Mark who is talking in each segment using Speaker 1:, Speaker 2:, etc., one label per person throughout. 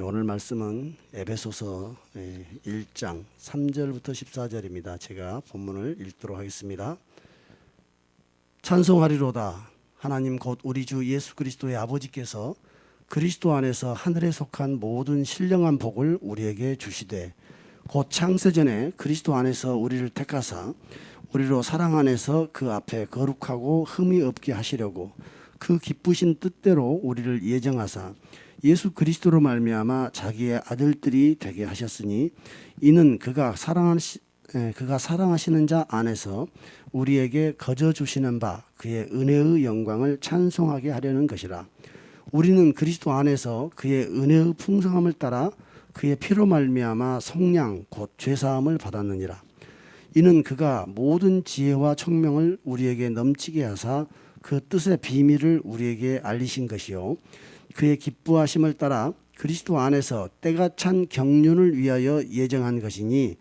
Speaker 1: 오늘 말씀은 에베소서 1장 3절부터 14절입니다. 제가 본문을 읽도록 하겠습니다. 찬송하리로다. 하나님 곧 우리 주 예수 그리스도의 아버지께서 그리스도 안에서 하늘에 속한 모든 신령한 복을 우리에게 주시되 곧 창세전에 그리스도 안에서 우리를 택하사 우리로 사랑 안에서 그 앞에 거룩하고 흠이 없게 하시려고 그 기쁘신 뜻대로 우리를 예정하사 예수 그리스도로 말미암아 자기의 아들들이 되게 하셨으니 이는 그가 사랑하시는 자 안에서 우리에게 거저 주시는 바 그의 은혜의 영광을 찬송하게 하려는 것이라. 우리는 그리스도 안에서 그의 은혜의 풍성함을 따라 그의 피로 말미암아 속량 곧 죄사함을 받았느니라. 이는 그가 모든 지혜와 총명을 우리에게 넘치게 하사 그 뜻의 비밀을 우리에게 알리신 것이요 그의 기뻐하심을 따라 그리스도 안에서 때가 찬 경륜을 위하여 예정한 것이니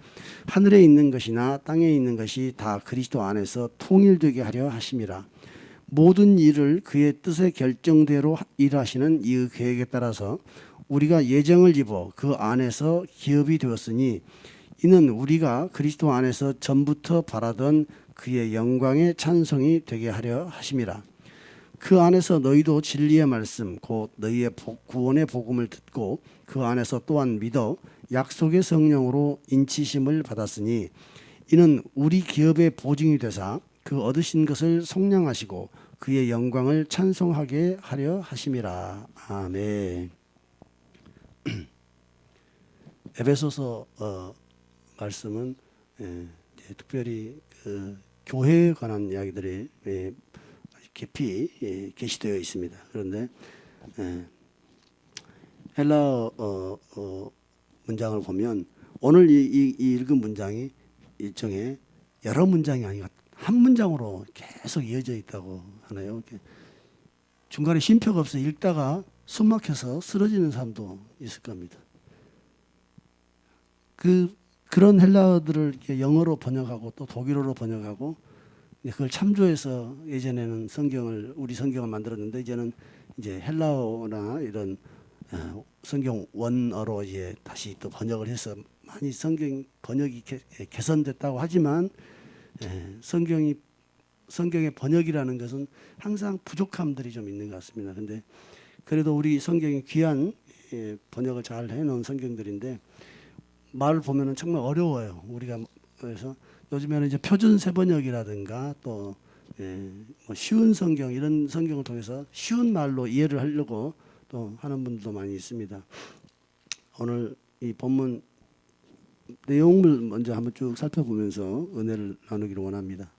Speaker 1: 하늘에 있는 것이나 땅에 있는 것이 다 그리스도 안에서 통일되게 하려 하심이라. 모든 일을 그의 뜻의 결정대로 일하시는 이의 계획에 따라서 우리가 예정을 입어 그 안에서 기업이 되었으니 이는 우리가 그리스도 안에서 전부터 바라던 그의 영광의 찬송이 되게 하려 하심이라. 그 안에서 너희도 진리의 말씀 곧 너희의 구원의 복음을 듣고 그 안에서 또한 믿어 약속의 성령으로 인치심을 받았으니 이는 우리 기업의 보증이 되사 그 얻으신 것을 속량하시고 그의 영광을 찬송하게 하려 하심이라. 아멘. 에베소서 말씀은 특별히 교회에 관한 이야기들이 깊이 게시되어 있습니다. 그런데 헬라어 문장을 보면 오늘 이 읽은 문장이 일종의 여러 문장이 아니고 한 문장으로 계속 이어져 있다고 하나요? 중간에 쉼표가 없어 읽다가 숨 막혀서 쓰러지는 사람도 있을 겁니다. 그런 헬라어들을 이렇게 영어로 번역하고 또 독일어로 번역하고 그걸 참조해서 예전에는 우리 성경을 만들었는데 이제는 이제 헬라어나 이런 성경 원어로 이제 다시 또 번역을 해서 많이 성경 번역이 개선됐다고 하지만 성경의 번역이라는 것은 항상 부족함들이 좀 있는 것 같습니다. 근데 그래도 우리 성경이 귀한 번역을 잘 해놓은 성경들인데 말을 보면은 정말 어려워요. 우리가 그래서 요즘에는 이제 표준 세번역이라든가 또 뭐 쉬운 성경 이런 성경을 통해서 쉬운 말로 이해를 하려고 또 하는 분들도 많이 있습니다. 오늘 이 본문 내용을 먼저 한번 쭉 살펴보면서 은혜를 나누기를 원합니다.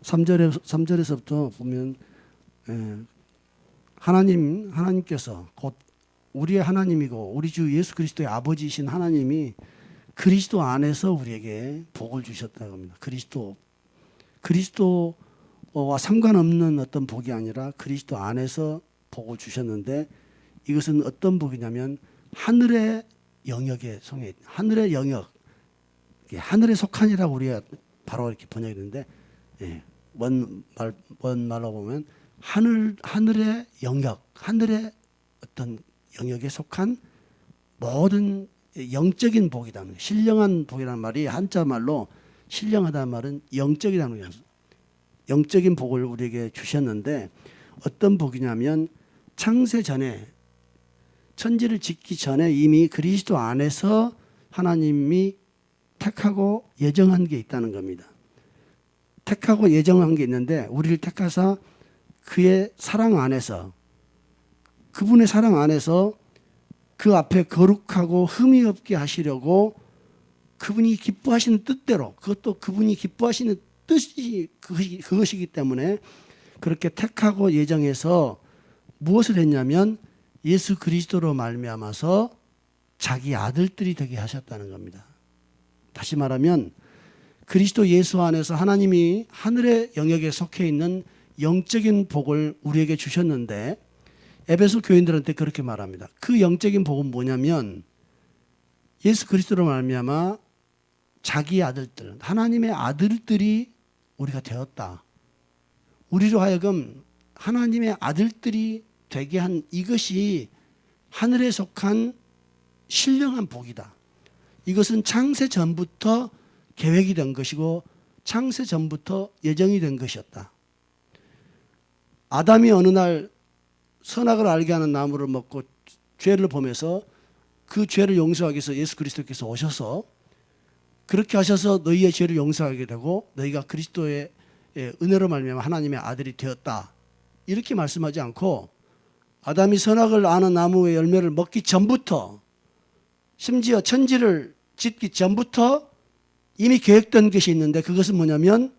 Speaker 1: 3절에서부터 보면 하나님께서 곧 우리의 하나님이고 우리 주 예수 그리스도의 아버지이신 하나님이 그리스도 안에서 우리에게 복을 주셨다고 합니다. 그리스도와 상관없는 어떤 복이 아니라 그리스도 안에서 복을 주셨는데 이것은 어떤 복이냐면 하늘의 영역에 속해 하늘의 영역, 하늘에 속한이라고 우리가 바로 이렇게 번역했는데 원 말로 보면 하늘의 영역, 하늘의 어떤 영역에 속한 모든 영적인 복이다. 신령한 복이라는 말이 한자 말로 신령하다는 말은 영적이라는 거예요. 영적인 복을 우리에게 주셨는데 어떤 복이냐면 창세 전에 천지를 짓기 전에 이미 그리스도 안에서 하나님이 택하고 예정한 게 있다는 겁니다. 택하고 예정한 게 있는데 우리를 택하사 그의 사랑 안에서 그분의 사랑 안에서 그 앞에 거룩하고 흠이 없게 하시려고 그분이 기뻐하시는 뜻대로 그것도 그분이 기뻐하시는 뜻이 그것이기 때문에 그렇게 택하고 예정해서 무엇을 했냐면 예수 그리스도로 말미암아서 자기 아들들이 되게 하셨다는 겁니다. 다시 말하면 그리스도 예수 안에서 하나님이 하늘의 영역에 속해 있는 영적인 복을 우리에게 주셨는데 에베소 교인들한테 그렇게 말합니다. 그 영적인 복은 뭐냐면 예수 그리스도로 말미암아 자기 아들들, 하나님의 아들들이 우리가 되었다. 우리로 하여금 하나님의 아들들이 되게 한 이것이 하늘에 속한 신령한 복이다. 이것은 창세 전부터 계획이 된 것이고 창세 전부터 예정이 된 것이었다. 아담이 어느 날 선악을 알게 하는 나무를 먹고 죄를 보면서 그 죄를 용서하기 위해서 예수 그리스도께서 오셔서 그렇게 하셔서 너희의 죄를 용서하게 되고 너희가 그리스도의 은혜로 말미암아 하나님의 아들이 되었다. 이렇게 말씀하지 않고 아담이 선악을 아는 나무의 열매를 먹기 전부터 심지어 천지를 짓기 전부터 이미 계획된 것이 있는데 그것은 뭐냐면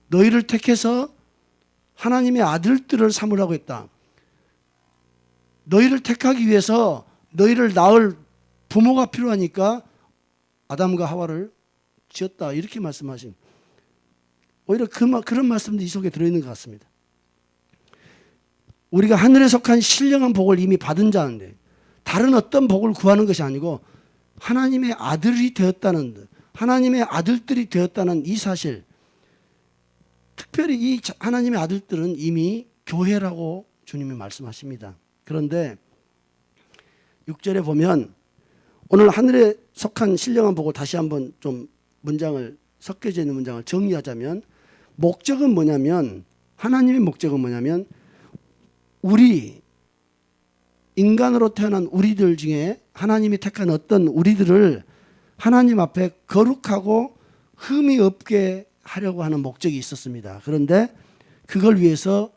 Speaker 1: 너희를 택해서 하나님의 아들들을 삼으라고 했다. 너희를 택하기 위해서 너희를 낳을 부모가 필요하니까 아담과 하와를 지었다. 이렇게 말씀하신 오히려 그런 말씀도 이 속에 들어있는 것 같습니다. 우리가 하늘에 속한 신령한 복을 이미 받은 자인데 다른 어떤 복을 구하는 것이 아니고 하나님의 아들이 되었다는 하나님의 아들들이 되었다는 이 사실, 특별히 이 하나님의 아들들은 이미 교회라고 주님이 말씀하십니다. 그런데 6절에 보면 오늘 하늘에 속한 신령한 복을 다시 한번 좀 문장을 섞여져 있는 문장을 정리하자면 목적은 뭐냐면 하나님의 목적은 뭐냐면 우리 인간으로 태어난 우리들 중에 하나님이 택한 어떤 우리들을 하나님 앞에 거룩하고 흠이 없게 하려고 하는 목적이 있었습니다. 그런데 그걸 위해서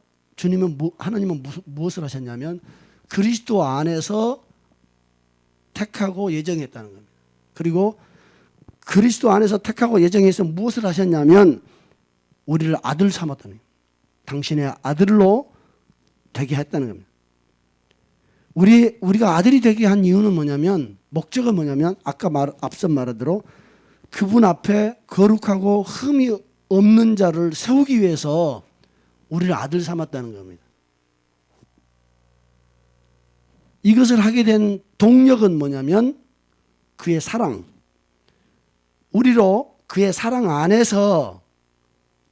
Speaker 1: 하나님은 무엇을 하셨냐면 그리스도 안에서 택하고 예정했다는 겁니다. 그리고 그리스도 안에서 택하고 예정해서 무엇을 하셨냐면 우리를 아들 삼았다는 겁니다. 당신의 아들로 되게 했다는 겁니다. 우리가 아들이 되게 한 이유는 뭐냐면 목적은 뭐냐면 앞서 말한 대로 그분 앞에 거룩하고 흠이 없는 자를 세우기 위해서 우리를 아들 삼았다는 겁니다. 이것을 하게 된 동력은 뭐냐면 그의 사랑. 우리로 그의 사랑 안에서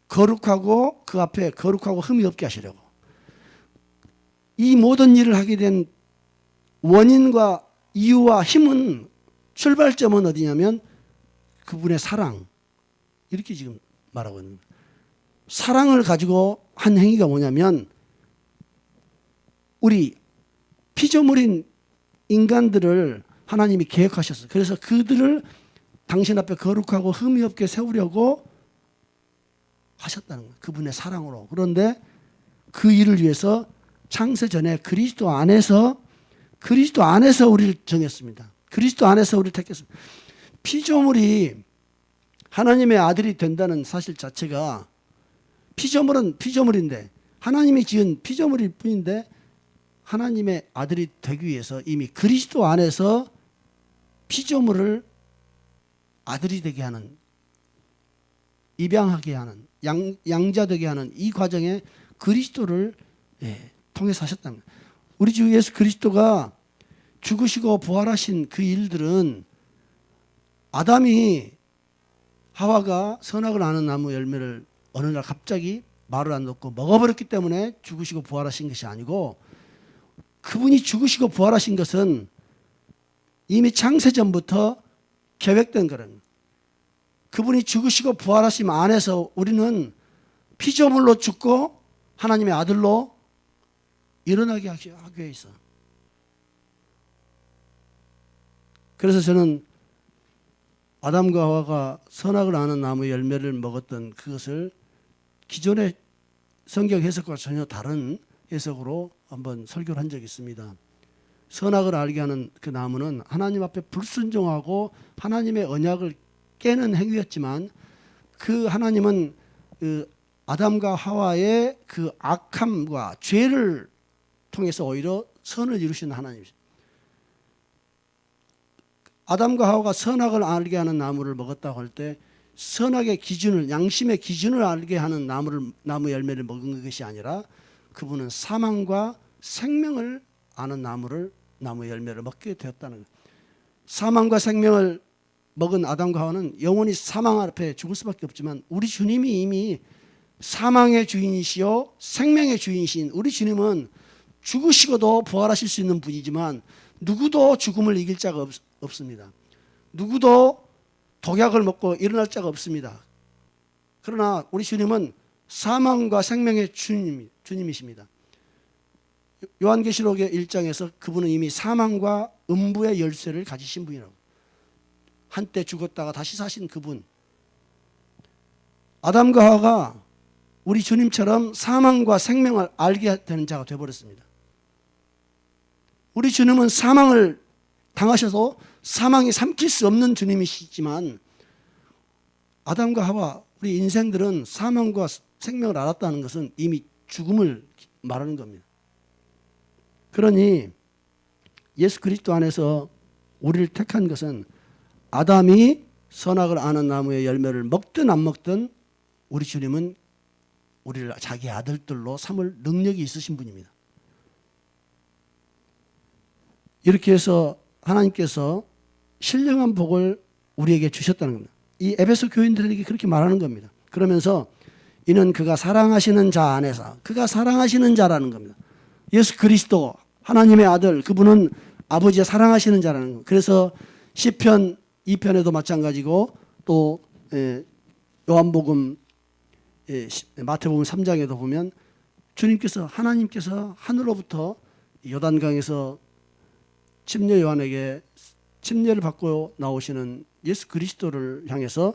Speaker 1: 거룩하고 그 앞에 거룩하고 흠이 없게 하시려고. 이 모든 일을 하게 된 원인과 이유와 힘은 출발점은 어디냐면 그분의 사랑. 이렇게 지금 말하고 있는 거예요. 사랑을 가지고 한 행위가 뭐냐면 우리 피조물인 인간들을 하나님이 계획하셨어요. 그래서 그들을 당신 앞에 거룩하고 흠이 없게 세우려고 하셨다는 거예요. 그분의 사랑으로. 그런데 그 일을 위해서 창세 전에 그리스도 안에서 우리를 정했습니다. 그리스도 안에서 우리를 택했습니다. 피조물이 하나님의 아들이 된다는 사실 자체가 피조물은 피조물인데 하나님이 지은 피조물일 뿐인데 하나님의 아들이 되기 위해서 이미 그리스도 안에서 피조물을 아들이 되게 하는, 입양하게 하는, 양자되게 하는 이 과정에 그리스도를 통해서 하셨답니다. 우리 주 예수 그리스도가 죽으시고 부활하신 그 일들은 아담이 하와가 선악을 아는 나무 열매를 어느 날 갑자기 말을 안 듣고 먹어버렸기 때문에 죽으시고 부활하신 것이 아니고 그분이 죽으시고 부활하신 것은 이미 창세 전부터 계획된 거랍니다. 그분이 죽으시고 부활하심 안에서 우리는 피조물로 죽고 하나님의 아들로 일어나게 하기 위해 있어. 그래서 저는 아담과 하와가 선악을 아는 나무 열매를 먹었던 그것을 기존의 성경 해석과 전혀 다른 해석으로 한번 설교를 한 적이 있습니다. 선악을 알게 하는 그 나무는 하나님 앞에 불순종하고 하나님의 언약을 깨는 행위였지만 그 하나님은 그 아담과 하와의 그 악함과 죄를 통해서 오히려 선을 이루시는 하나님이십니다. 아담과 하와가 선악을 알게 하는 나무를 먹었다고 할 때 선악의 기준을, 양심의 기준을 알게 하는 나무 열매를 먹은 것이 아니라 그분은 사망과 생명을 아는 나무 열매를 먹게 되었다는 거예요. 사망과 생명을 먹은 아담과 하와는 영원히 사망 앞에 죽을 수밖에 없지만 우리 주님이 이미 사망의 주인이시요 생명의 주인이신 우리 주님은 죽으시고도 부활하실 수 있는 분이지만 누구도 죽음을 이길 자가 없습니다. 누구도 독약을 먹고 일어날 자가 없습니다. 그러나 우리 주님은 사망과 생명의 주님이십니다. 요한계시록의 1장에서 그분은 이미 사망과 음부의 열쇠를 가지신 분이라고. 한때 죽었다가 다시 사신 그분. 아담과 하와가 우리 주님처럼 사망과 생명을 알게 되는 자가 되어버렸습니다. 우리 주님은 사망을 당하셔도 사망이 삼킬 수 없는 주님이시지만 아담과 하와 우리 인생들은 사망과 생명을 알았다는 것은 이미 죽음을 말하는 겁니다. 그러니 예수 그리스도 안에서 우리를 택한 것은 아담이 선악을 아는 나무의 열매를 먹든 안 먹든 우리 주님은 우리를 자기 아들들로 삼을 능력이 있으신 분입니다. 이렇게 해서 하나님께서 신령한 복을 우리에게 주셨다는 겁니다. 이 에베소 교인들에게 그렇게 말하는 겁니다. 그러면서 이는 그가 사랑하시는 자 안에서, 그가 사랑하시는 자라는 겁니다. 예수 그리스도 하나님의 아들, 그분은 아버지의 사랑하시는 자라는 겁니다. 그래서 시편 2편에도 마찬가지고 또 요한복음 마태복음 3장에도 보면 하나님께서 하늘로부터 요단강에서 침례 요한에게 침례를 받고 나오시는 예수 그리스도를 향해서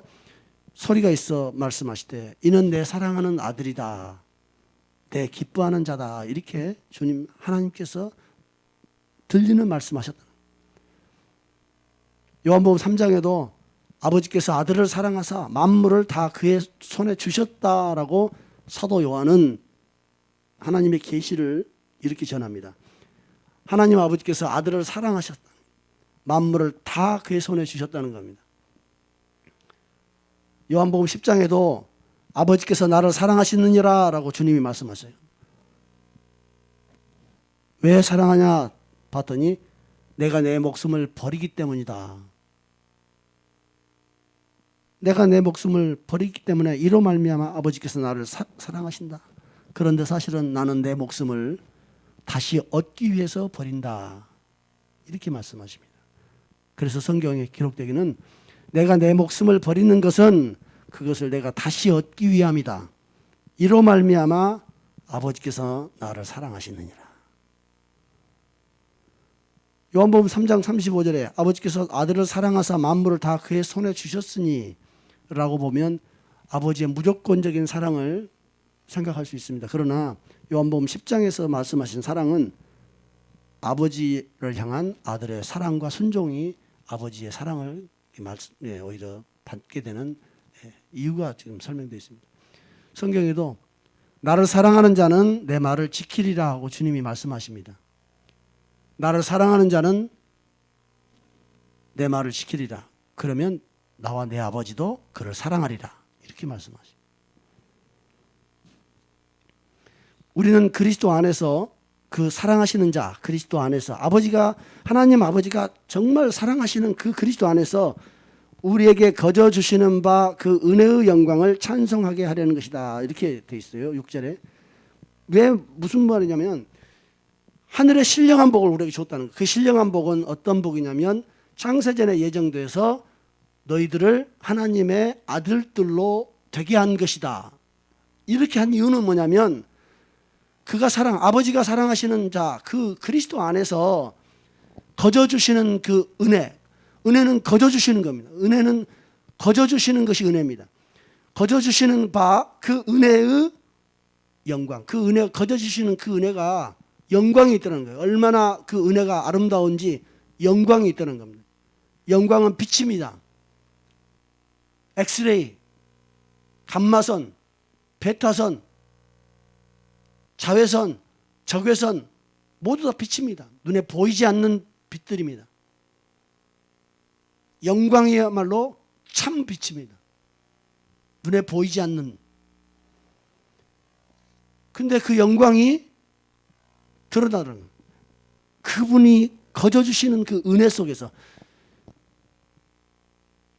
Speaker 1: 소리가 있어 말씀하시되 이는 내 사랑하는 아들이다, 내 기뻐하는 자다, 이렇게 주님 하나님께서 들리는 말씀하셨다. 요한복음 3장에도 아버지께서 아들을 사랑하사 만물을 다 그의 손에 주셨다라고 사도 요한은 하나님의 계시를 이렇게 전합니다. 하나님 아버지께서 아들을 사랑하셨다, 만물을 다 그의 손에 주셨다는 겁니다. 요한복음 10장에도 아버지께서 나를 사랑하시느니라 라고 주님이 말씀하셔요. 왜 사랑하냐 봤더니 내가 내 목숨을 버리기 때문이다. 내가 내 목숨을 버리기 때문에 이로 말미암아 아버지께서 나를 사랑하신다. 그런데 사실은 나는 내 목숨을 다시 얻기 위해서 버린다, 이렇게 말씀하십니다. 그래서 성경에 기록되기는 내가 내 목숨을 버리는 것은 그것을 내가 다시 얻기 위함이다. 이로 말미암아 아버지께서 나를 사랑하시느니라. 요한복음 3장 35절에 아버지께서 아들을 사랑하사 만물을 다 그의 손에 주셨으니 라고 보면 아버지의 무조건적인 사랑을 생각할 수 있습니다. 그러나 요한복음 10장에서 말씀하신 사랑은 아버지를 향한 아들의 사랑과 순종이 아버지의 사랑을 오히려 받게 되는 이유가 지금 설명되어 있습니다. 성경에도 나를 사랑하는 자는 내 말을 지키리라 하고 주님이 말씀하십니다. 나를 사랑하는 자는 내 말을 지키리라. 그러면 나와 내 아버지도 그를 사랑하리라, 이렇게 말씀하십니다. 우리는 그리스도 안에서 그 사랑하시는 자, 그리스도 안에서 하나님 아버지가 정말 사랑하시는 그 그리스도 안에서 우리에게 거저 주시는 바 그 은혜의 영광을 찬송하게 하려는 것이다, 이렇게 돼 있어요. 6절에. 왜 무슨 말이냐면 하늘의 신령한 복을 우리에게 줬다는 거예요. 그 신령한 복은 어떤 복이냐면 창세전에 예정돼서 너희들을 하나님의 아들들로 되게 한 것이다. 이렇게 한 이유는 뭐냐면 아버지가 사랑하시는 자, 그 그리스도 안에서 거저 주시는 그 은혜는 거저 주시는 겁니다. 은혜는 거저 주시는 것이 은혜입니다. 거저 주시는 바 그 은혜의 영광, 거저 주시는 그 은혜가 영광이 있다는 거예요. 얼마나 그 은혜가 아름다운지 영광이 있다는 겁니다. 영광은 빛입니다. 엑스레이, 감마선, 베타선, 자외선, 적외선 모두 다 빛입니다. 눈에 보이지 않는 빛들입니다. 영광이야말로 참 빛입니다. 눈에 보이지 않는. 근데 그 영광이 드러나는 거예요. 그분이 거저 주시는 그 은혜 속에서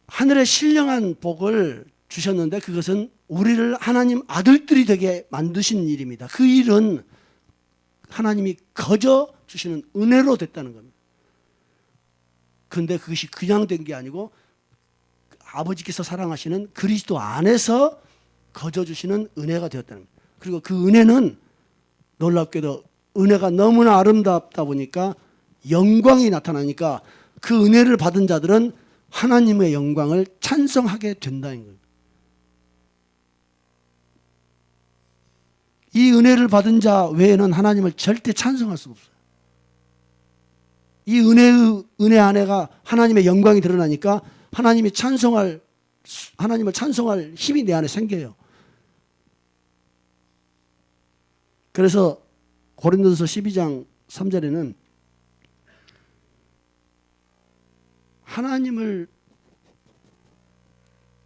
Speaker 1: 하늘의 신령한 복을 주셨는데 그것은 우리를 하나님 아들들이 되게 만드신 일입니다. 그 일은 하나님이 거저 주시는 은혜로 됐다는 겁니다. 그런데 그것이 그냥 된 게 아니고 아버지께서 사랑하시는 그리스도 안에서 거저 주시는 은혜가 되었다는 겁니다. 그리고 그 은혜는 놀랍게도 은혜가 너무나 아름답다 보니까 영광이 나타나니까 그 은혜를 받은 자들은 하나님의 영광을 찬송하게 된다는 거예요. 이 은혜를 받은 자 외에는 하나님을 절대 찬송할 수가 없어요. 이 은혜 안에가 하나님의 영광이 드러나니까 하나님을 찬송할 힘이 내 안에 생겨요. 그래서 고린도서 12장 3절에는 하나님을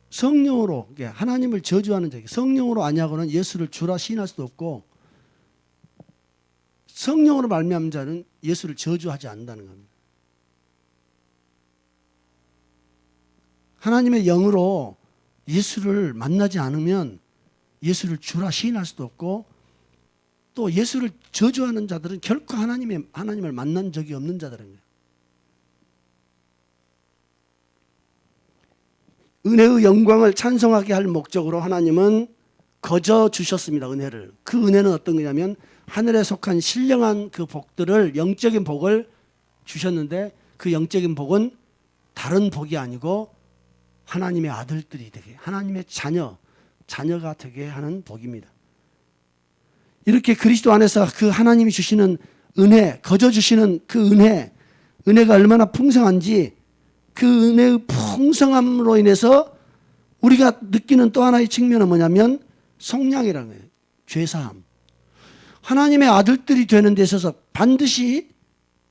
Speaker 1: 성령으로, 하나님을 저주하는 자에게 성령으로 아니하고는 예수를 주라 시인할 수도 없고, 성령으로 말미암은 자는 예수를 저주하지 않는다는 겁니다. 하나님의 영으로 예수를 만나지 않으면 예수를 주라 시인할 수도 없고, 또 예수를 저주하는 자들은 결코 하나님을 만난 적이 없는 자들인 거예요. 은혜의 영광을 찬송하게 할 목적으로 하나님은 거저 주셨습니다. 은혜를. 그 은혜는 어떤 거냐면 하늘에 속한 신령한 그 복들을, 영적인 복을 주셨는데, 그 영적인 복은 다른 복이 아니고 하나님의 아들들이 되게, 하나님의 자녀가 되게 하는 복입니다. 이렇게 그리스도 안에서 그 하나님이 주시는 은혜, 거저 주시는 그 은혜가 얼마나 풍성한지, 그 은혜의 풍성함으로 인해서 우리가 느끼는 또 하나의 측면은 뭐냐면 속량이라는 거예요. 죄사함. 하나님의 아들들이 되는 데 있어서 반드시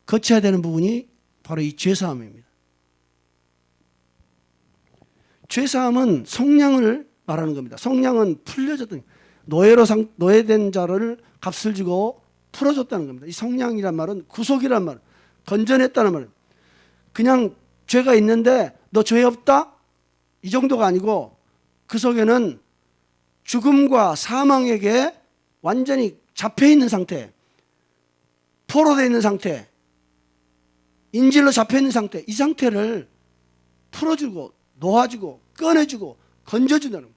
Speaker 1: 거쳐야 되는 부분이 바로 이 죄사함입니다. 죄사함은 속량을 말하는 겁니다. 속량은 풀려졌던, 노예된 자를 값을 주고 풀어줬다는 겁니다. 이 속량이란 말은 구속이란 말, 건전했다는 말. 그냥 죄가 있는데 너 죄 없다? 이 정도가 아니고 그 속에는 죽음과 사망에게 완전히 잡혀있는 상태, 포로되어 있는 상태, 인질로 잡혀있는 상태, 이 상태를 풀어주고 놓아주고 꺼내주고 건져준다는 거예요.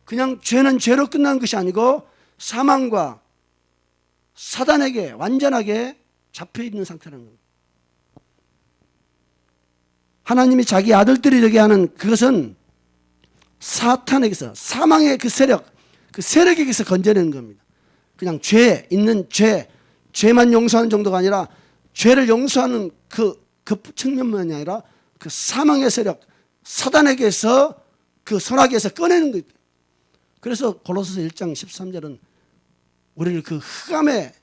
Speaker 1: 그냥 죄는 죄로 끝난 것이 아니고 사망과 사단에게 완전하게 잡혀있는 상태라는 겁니다. 하나님이 자기 아들들이 되게 하는 그것은 사탄에게서, 사망의 그 세력에게서 건져내는 겁니다. 그냥 죄만 용서하는 정도가 아니라 죄를 용서하는 그 측면만이 아니라 그 사망의 세력, 사단에게서, 그 선악에서 꺼내는 거예요. 그래서 골로새서 1장 13절은 우리를 그 흑암의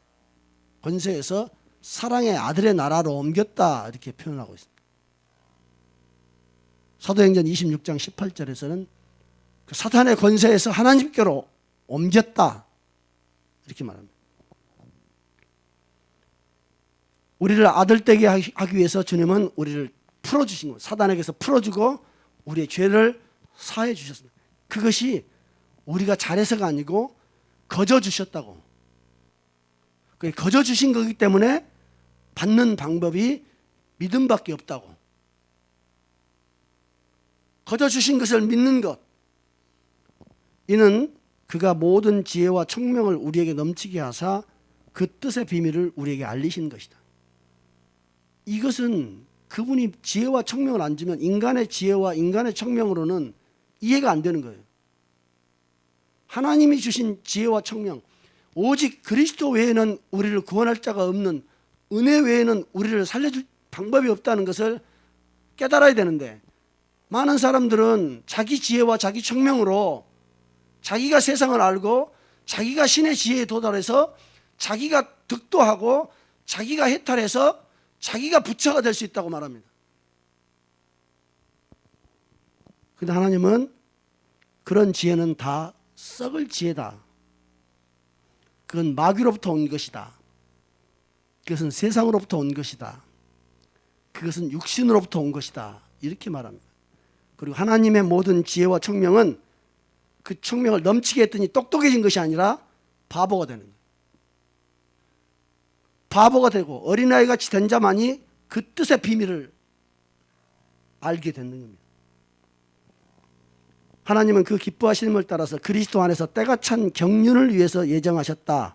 Speaker 1: 권세에서 사랑의 아들의 나라로 옮겼다, 이렇게 표현하고 있습니다. 사도행전 26장 18절에서는 그 사탄의 권세에서 하나님께로 옮겼다, 이렇게 말합니다. 우리를 아들되게 하기 위해서 주님은 우리를 풀어주신 겁니다. 사단에게서 풀어주고 우리의 죄를 사해 주셨습니다. 그것이 우리가 잘해서가 아니고 거저 주셨다고. 거저 주신 거기 때문에 받는 방법이 믿음밖에 없다고. 거저 주신 것을 믿는 것, 이는 그가 모든 지혜와 총명을 우리에게 넘치게 하사 그 뜻의 비밀을 우리에게 알리신 것이다. 이것은 그분이 지혜와 총명을 안 주면 인간의 지혜와 인간의 총명으로는 이해가 안 되는 거예요. 하나님이 주신 지혜와 총명, 오직 그리스도 외에는 우리를 구원할 자가 없는, 은혜 외에는 우리를 살려줄 방법이 없다는 것을 깨달아야 되는데, 많은 사람들은 자기 지혜와 자기 총명으로 자기가 세상을 알고 자기가 신의 지혜에 도달해서 자기가 득도하고 자기가 해탈해서 자기가 부처가 될 수 있다고 말합니다. 그런데 하나님은 그런 지혜는 다 썩을 지혜다. 그건 마귀로부터 온 것이다. 그것은 세상으로부터 온 것이다. 그것은 육신으로부터 온 것이다. 이렇게 말합니다. 그리고 하나님의 모든 지혜와 총명은 그 총명을 넘치게 했더니 똑똑해진 것이 아니라 바보가 되는 거예요. 바보가 되고 어린아이같이 된 자만이 그 뜻의 비밀을 알게 되는 겁니다. 하나님은 그 기뻐하심을 따라서 그리스도 안에서 때가 찬 경륜을 위해서 예정하셨다.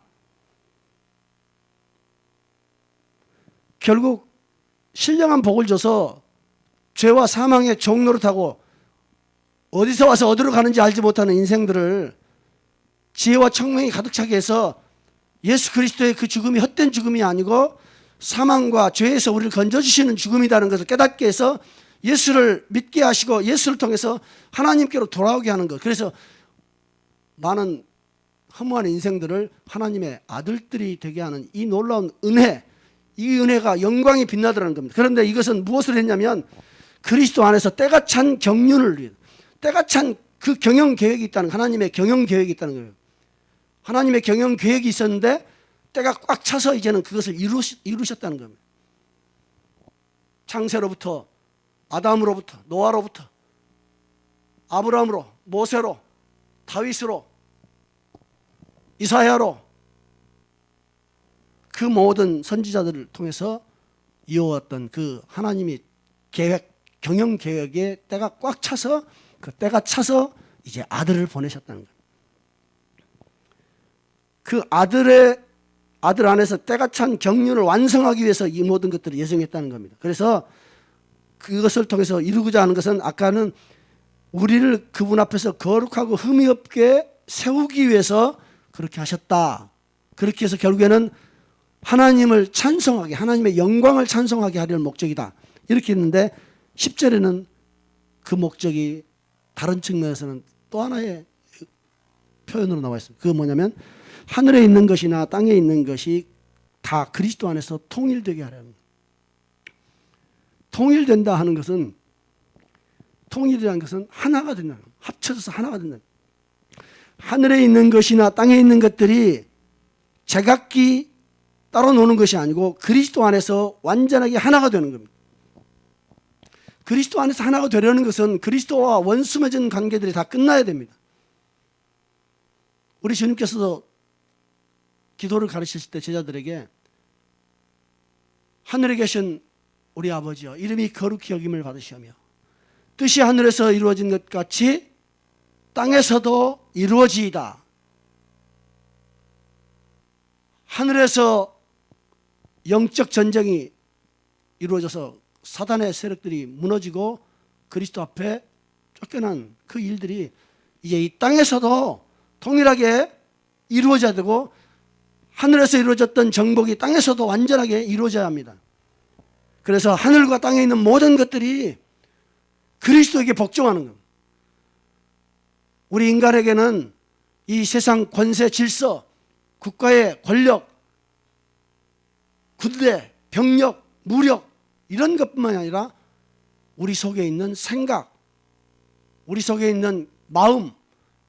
Speaker 1: 결국 신령한 복을 줘서 죄와 사망의 종노릇하고 어디서 와서 어디로 가는지 알지 못하는 인생들을 지혜와 청명이 가득 차게 해서 예수 그리스도의 그 죽음이 헛된 죽음이 아니고 사망과 죄에서 우리를 건져주시는 죽음이라는 것을 깨닫게 해서 예수를 믿게 하시고 예수를 통해서 하나님께로 돌아오게 하는 것. 그래서 많은 허무한 인생들을 하나님의 아들들이 되게 하는 이 놀라운 은혜, 이 은혜가 영광이 빛나더라는 겁니다. 그런데 이것은 무엇을 했냐면 그리스도 안에서 때가 찬 경륜을 위해, 때가 찬 그 경영 계획이 있다는, 하나님의 경영 계획이 있다는 거예요. 하나님의 경영 계획이 있었는데 때가 꽉 차서 이제는 그것을 이루셨다는 겁니다. 창세로부터, 아담으로부터, 노아로부터, 아브라함으로, 모세로, 다윗으로, 이사야로 그 모든 선지자들을 통해서 이어왔던 그 하나님이 계획, 경영 계획의 때가 꽉 차서 그 때가 차서 이제 아들을 보내셨다는 거예요. 그 아들 안에서 때가 찬 경륜을 완성하기 위해서 이 모든 것들을 예정했다는 겁니다. 그래서 그것을 통해서 이루고자 하는 것은 아까는 우리를 그분 앞에서 거룩하고 흠이 없게 세우기 위해서 그렇게 하셨다. 그렇게 해서 결국에는 하나님을 찬송하게, 하나님의 영광을 찬송하게 하려는 목적이다. 이렇게 했는데 10절에는 그 목적이 다른 측면에서는 또 하나의 표현으로 나와 있습니다. 그건 뭐냐면 하늘에 있는 것이나 땅에 있는 것이 다 그리스도 안에서 통일되게 하려는 거예요. 통일된다 하는 것은, 통일이라는 것은 하나가 된다. 합쳐져서 하나가 된다. 하늘에 있는 것이나 땅에 있는 것들이 제각기 따로 노는 것이 아니고 그리스도 안에서 완전하게 하나가 되는 겁니다. 그리스도 안에서 하나가 되려는 것은 그리스도와 원수 맺은 관계들이 다 끝나야 됩니다. 우리 주님께서도 기도를 가르치실 때 제자들에게 하늘에 계신 우리 아버지여 이름이 거룩히 여김을 받으시오며 뜻이 하늘에서 이루어진 것 같이 땅에서도 이루어지이다. 하늘에서 영적 전쟁이 이루어져서 사단의 세력들이 무너지고 그리스도 앞에 쫓겨난 그 일들이 이제 이 땅에서도 동일하게 이루어져야 되고 하늘에서 이루어졌던 정복이 땅에서도 완전하게 이루어져야 합니다. 그래서 하늘과 땅에 있는 모든 것들이 그리스도에게 복종하는 겁니다. 우리 인간에게는 이 세상 권세 질서, 국가의 권력, 군대, 병력, 무력 이런 것뿐만 아니라 우리 속에 있는 생각, 우리 속에 있는 마음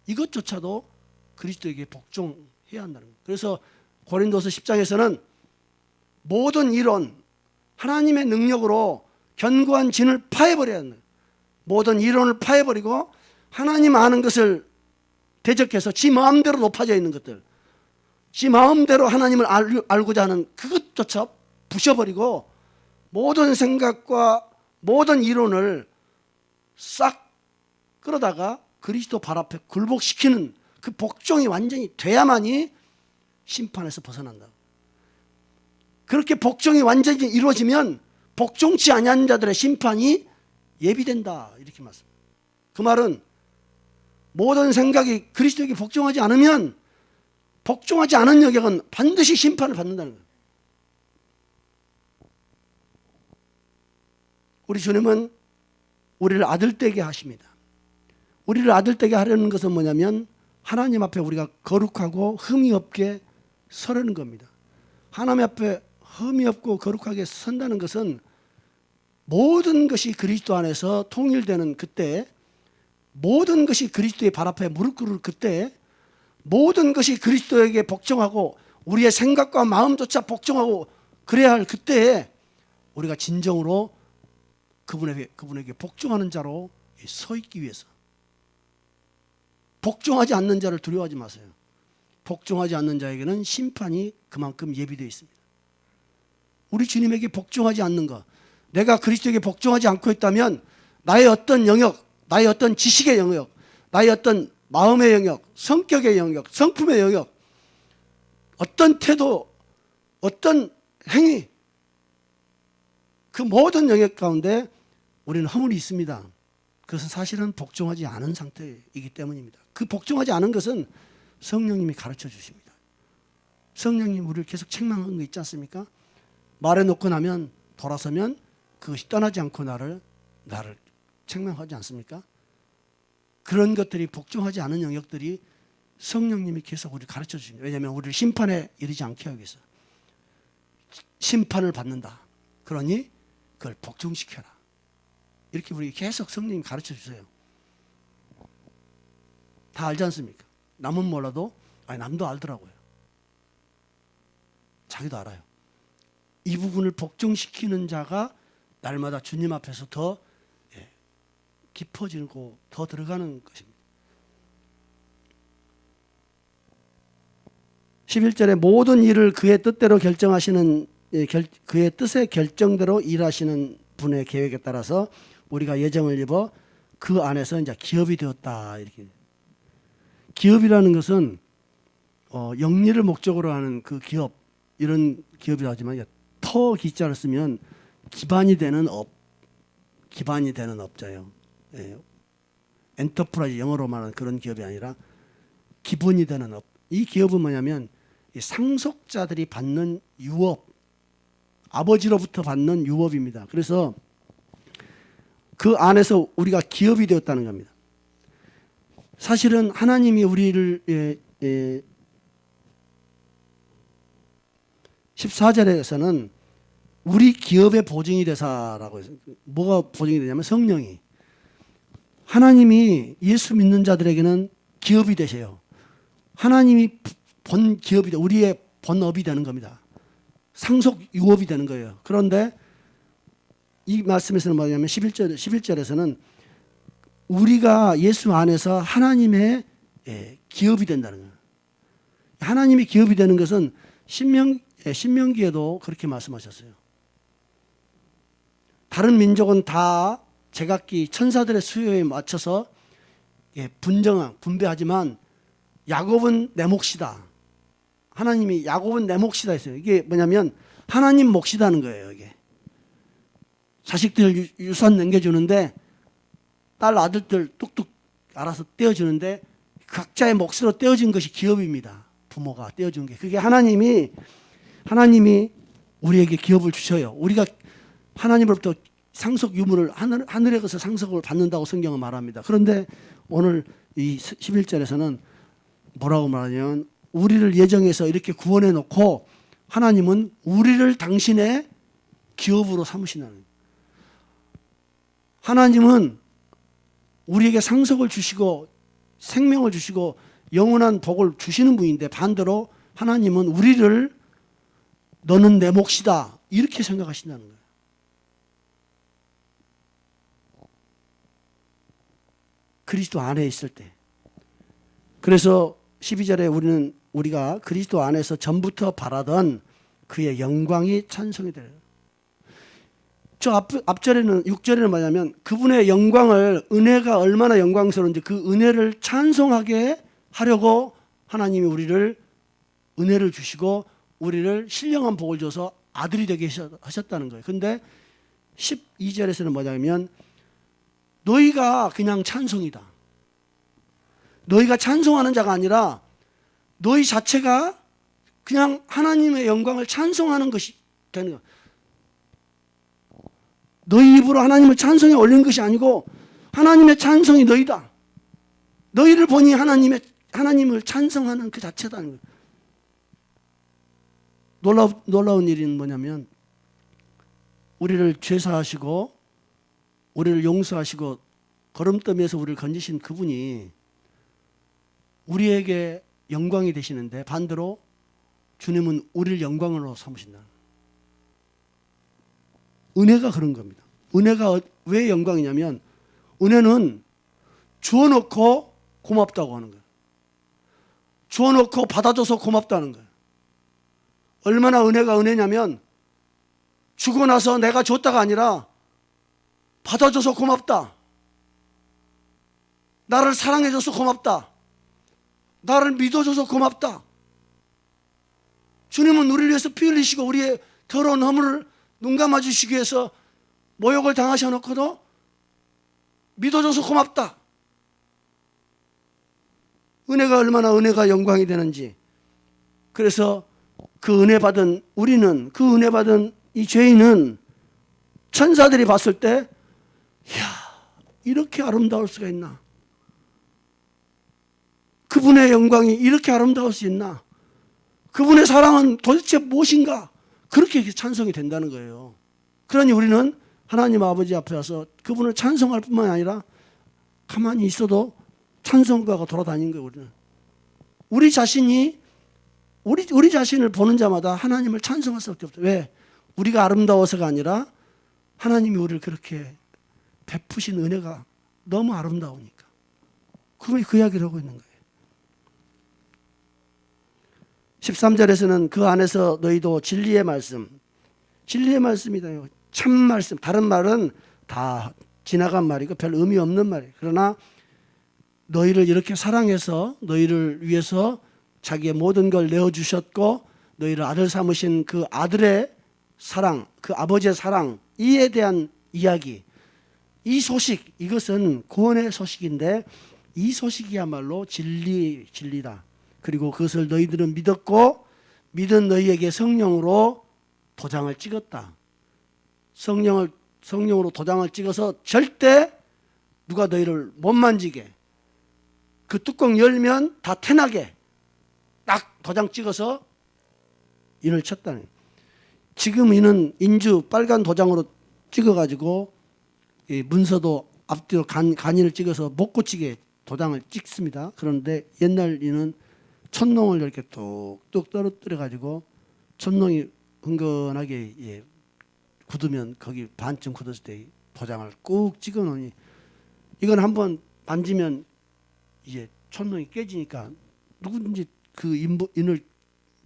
Speaker 1: 이것조차도 그리스도에게 복종해야 한다는 거예요. 그래서 고린도서 10장에서는 모든 이론, 하나님의 능력으로 견고한 진을 파해버려야 한다. 모든 이론을 파해버리고 하나님 아는 것을 대적해서 지 마음대로 높아져 있는 것들, 지 마음대로 하나님을 알고자 하는 그것조차 부셔버리고 모든 생각과 모든 이론을 싹 끌어다가 그리스도 발 앞에 굴복시키는 그 복종이 완전히 돼야만이 심판에서 벗어난다. 그렇게 복종이 완전히 이루어지면 복종치 아니하는 자들의 심판이 예비된다. 이렇게 말씀합니다. 그 말은 모든 생각이 그리스도에게 복종하지 않으면 복종하지 않은 영역은 반드시 심판을 받는다는 거예요. 우리 주님은 우리를 아들되게 하십니다. 우리를 아들되게 하려는 것은 뭐냐면 하나님 앞에 우리가 거룩하고 흠이 없게 서려는 겁니다. 하나님 앞에 흠이 없고 거룩하게 선다는 것은 모든 것이 그리스도 안에서 통일되는 그때, 모든 것이 그리스도의 발 앞에 무릎 꿇을 그때, 모든 것이 그리스도에게 복종하고 우리의 생각과 마음조차 복종하고 그래야 할 그때에 우리가 진정으로 그분에게 복종하는 자로 서 있기 위해서, 복종하지 않는 자를 두려워하지 마세요. 복종하지 않는 자에게는 심판이 그만큼 예비되어 있습니다. 우리 주님에게 복종하지 않는 것, 내가 그리스도에게 복종하지 않고 있다면 나의 어떤 영역, 나의 어떤 지식의 영역, 나의 어떤 마음의 영역, 성격의 영역, 성품의 영역, 어떤 태도, 어떤 행위, 그 모든 영역 가운데 우리는 허물이 있습니다. 그것은 사실은 복종하지 않은 상태이기 때문입니다. 그 복종하지 않은 것은 성령님이 가르쳐 주십니다. 성령님 우리를 계속 책망하는 거 있지 않습니까? 말해놓고 나면 돌아서면 그것이 떠나지 않고 나를 책망하지 않습니까? 그런 것들이 복종하지 않은 영역들이 성령님이 계속 우리를 가르쳐 주십니다. 왜냐하면 우리를 심판에 이르지 않게 하기 위해서. 심판을 받는다. 그러니 그걸 복종시켜라. 이렇게 우리 계속 성령님 가르쳐 주세요. 다 알지 않습니까? 남은 몰라도 남도 알더라고요. 자기도 알아요. 이 부분을 복종시키는 자가 날마다 주님 앞에서 더 깊어지고 더 들어가는 것입니다. 11절에 모든 일을 그의 뜻대로 결정하시는 그의 뜻의 결정대로 일하시는 분의 계획에 따라서 우리가 예정을 입어 그 안에서 이제 기업이 되었다. 이렇게. 기업이라는 것은 영리를 목적으로 하는 그 기업, 이런 기업이라고 하지만 터 기자를 쓰면 기반이 되는 업, 기반이 되는 업자예요. 엔터프라이즈, 영어로 말하는 그런 기업이 아니라 기본이 되는 업. 이 기업은 뭐냐면 이 상속자들이 받는 유업, 아버지로부터 받는 유업입니다. 그래서 그 안에서 우리가 기업이 되었다는 겁니다. 사실은 하나님이 우리를 14절에서는 우리 기업의 보증이 되사라고 해서 뭐가 보증이 되냐면 성령이, 하나님이 예수 믿는 자들에게는 기업이 되세요. 하나님이 본 기업이 돼, 우리의 본업이 되는 겁니다. 상속 유업이 되는 거예요. 그런데 이 말씀에서는 뭐냐면 11절에서는 우리가 예수 안에서 하나님의 기업이 된다는 거예요. 하나님의 기업이 되는 것은 신명기에도 그렇게 말씀하셨어요. 다른 민족은 다 제각기 천사들의 수요에 맞춰서 분배하지만 야곱은 내 몫이다. 하나님이 야곱은 내 몫이다 했어요. 이게 뭐냐면 하나님 몫이다는 거예요. 이게 자식들 유산 남겨주는데 딸 아들들 뚝뚝 알아서 떼어주는데 각자의 몫으로 떼어진 것이 기업입니다. 부모가 떼어준 게. 그게 하나님이 우리에게 기업을 주셔요. 우리가 하나님으로부터 상속 유물을 하늘에 가서 상속을 받는다고 성경은 말합니다. 그런데 오늘 이 11절에서는 뭐라고 말하냐면 우리를 예정해서 이렇게 구원해 놓고 하나님은 우리를 당신의 기업으로 삼으신다는 거예요. 하나님은 우리에게 상속을 주시고 생명을 주시고 영원한 복을 주시는 분인데 반대로 하나님은 우리를 너는 내 몫이다 이렇게 생각하신다는 거예요. 그리스도 안에 있을 때. 그래서 12절에 우리가 그리스도 안에서 전부터 바라던 그의 영광이 찬송이 돼요. 저 앞절에는 6절에는 뭐냐면 그분의 영광을, 은혜가 얼마나 영광스러운지 그 은혜를 찬송하게 하려고 하나님이 우리를 은혜를 주시고 우리를 신령한 복을 줘서 아들이 되게 하셨다는 거예요. 근데 12절에서는 뭐냐면 너희가 그냥 찬송이다. 너희가 찬송하는 자가 아니라 너희 자체가 그냥 하나님의 영광을 찬송하는 것이 되는 거예요. 너희 입으로 하나님을 찬송에 올린 것이 아니고 하나님의 찬송이 너희다. 너희를 보니 하나님을 찬송하는 그 자체다는 거예요. 놀라운 일은 뭐냐면 우리를 죄사하시고 우리를 용서하시고 거름더미에서 우리를 건지신 그분이 우리에게 영광이 되시는데 반대로 주님은 우리를 영광으로 삼으신다. 은혜가 그런 겁니다. 은혜가 왜 영광이냐면 은혜는 주어놓고 고맙다고 하는 거예요. 주어놓고 받아줘서 고맙다는 거예요. 얼마나 은혜가 은혜냐면 주고 나서 내가 줬다가 아니라 받아줘서 고맙다. 나를 사랑해줘서 고맙다. 나를 믿어줘서 고맙다. 주님은 우리를 위해서 피 흘리시고 우리의 더러운 허물을 눈 감아주시기 위해서 모욕을 당하셔놓고도 믿어줘서 고맙다. 은혜가 얼마나 은혜가 영광이 되는지. 그래서 그 은혜 받은 우리는, 그 은혜 받은 이 죄인은 천사들이 봤을 때 이야, 이렇게 아름다울 수가 있나? 그분의 영광이 이렇게 아름다울 수 있나? 그분의 사랑은 도대체 무엇인가? 그렇게 찬송이 된다는 거예요. 그러니 우리는 하나님 아버지 앞에 와서 그분을 찬송할 뿐만 아니라 가만히 있어도 찬송가가 돌아다니는 거예요. 우리 자신이 우리 자신을 보는 자마다 하나님을 찬송할 수밖에 없어요. 왜? 우리가 아름다워서가 아니라 하나님이 우리를 그렇게 베푸신 은혜가 너무 아름다우니까. 그분이 그 이야기를 하고 있는 거예요. 13절에서는 그 안에서 너희도 진리의 말씀, 진리의 말씀이다. 참 말씀. 다른 말은 다 지나간 말이고 별 의미 없는 말이에요. 그러나 너희를 이렇게 사랑해서 너희를 위해서 자기의 모든 걸 내어주셨고 너희를 아들 삼으신 그 아들의 사랑, 그 아버지의 사랑, 이에 대한 이야기, 이 소식, 이것은 구원의 소식인데 이 소식이야말로 진리다. 그리고 그것을 너희들은 믿었고 믿은 너희에게 성령으로 도장을 찍었다. 성령으로 도장을 찍어서 절대 누가 너희를 못 만지게, 그 뚜껑 열면 다 태나게 딱 도장 찍어서 인을 쳤다는 거예요. 지금 이는 인주 빨간 도장으로 찍어가지고 문서도 앞뒤로 간인을 찍어서 못 고치게 도장을 찍습니다. 그런데 옛날 이는 촛농을 이렇게 뚝뚝 떨어뜨려 가지고 촛농이 흥건하게 굳으면 거기 반쯤 굳었을 때 도장을 꾹 찍어 놓으니 이건 한번 만지면 이제 촛농이 깨지니까 누구든지 그 인을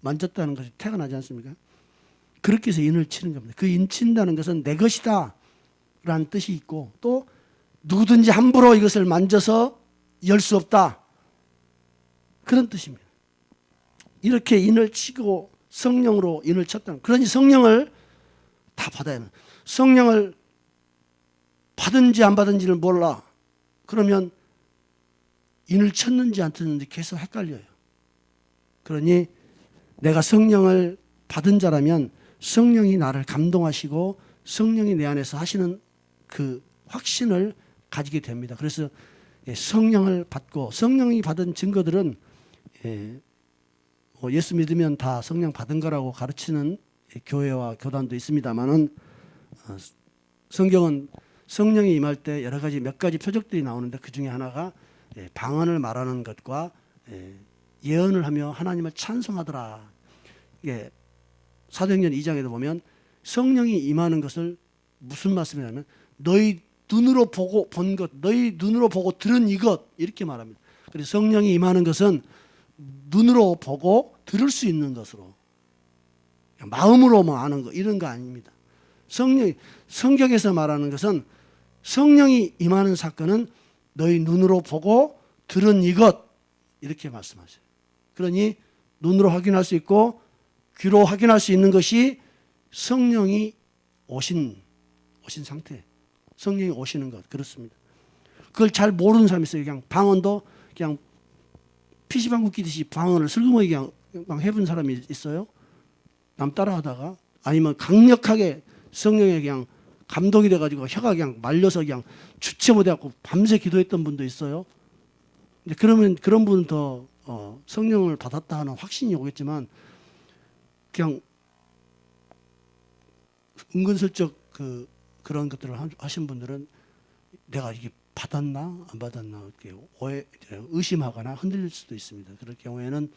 Speaker 1: 만졌다는 것이 태가 나지 않습니까? 그렇게 해서 인을 치는 겁니다. 그 인 친다는 것은 내 것이다 라는 뜻이 있고 또 누구든지 함부로 이것을 만져서 열 수 없다 그런 뜻입니다. 이렇게 인을 치고 성령으로 인을 쳤다는, 그러니 성령을 다 받아야 합니다. 성령을 받은지 안 받은지를 몰라. 그러면 인을 쳤는지 안 쳤는지 계속 헷갈려요. 그러니 내가 성령을 받은 자라면 성령이 나를 감동하시고 성령이 내 안에서 하시는 그 확신을 가지게 됩니다. 그래서 성령을 받고 성령이 받은 증거들은 예수 믿으면 다 성령 받은 거라고 가르치는 교회와 교단도 있습니다만은 성경은 성령이 임할 때 여러 가지 몇 가지 표적들이 나오는데 그 중에 하나가 방언을 말하는 것과 예언을 하며 하나님을 찬송하더라. 이게 사도행전 2장에도 보면 성령이 임하는 것을 무슨 말씀이냐면 너희 눈으로 보고 본 것, 너희 눈으로 보고 들은 이것 이렇게 말합니다. 그래서 성령이 임하는 것은 눈으로 보고 들을 수 있는 것으로 마음으로만 아는 거 이런 거 아닙니다. 성경에서 말하는 것은 성령이 임하는 사건은 너희 눈으로 보고 들은 이것 이렇게 말씀하셔요. 그러니 눈으로 확인할 수 있고 귀로 확인할 수 있는 것이 성령이 오신 상태, 성령이 오시는 것 그렇습니다. 그걸 잘 모르는 사람이 있어요. 그냥 방언도 그냥 PC방구 끼듯이 방언을 슬그머니 그냥 해본 사람이 있어요. 남 따라하다가 아니면 강력하게 성령에 그냥 감동이 돼가지고 혀가 그냥 말려서 그냥 주체 못해갖고 밤새 기도했던 분도 있어요. 근데 그러면 그런 분은 더 성령을 받았다 하는 확신이 오겠지만 그냥 은근슬쩍 그런 것들을 하신 분들은 내가 이게 받았나 안 받았나 이렇게 의심하거나 흔들릴 수도 있습니다. 그럴 경우에는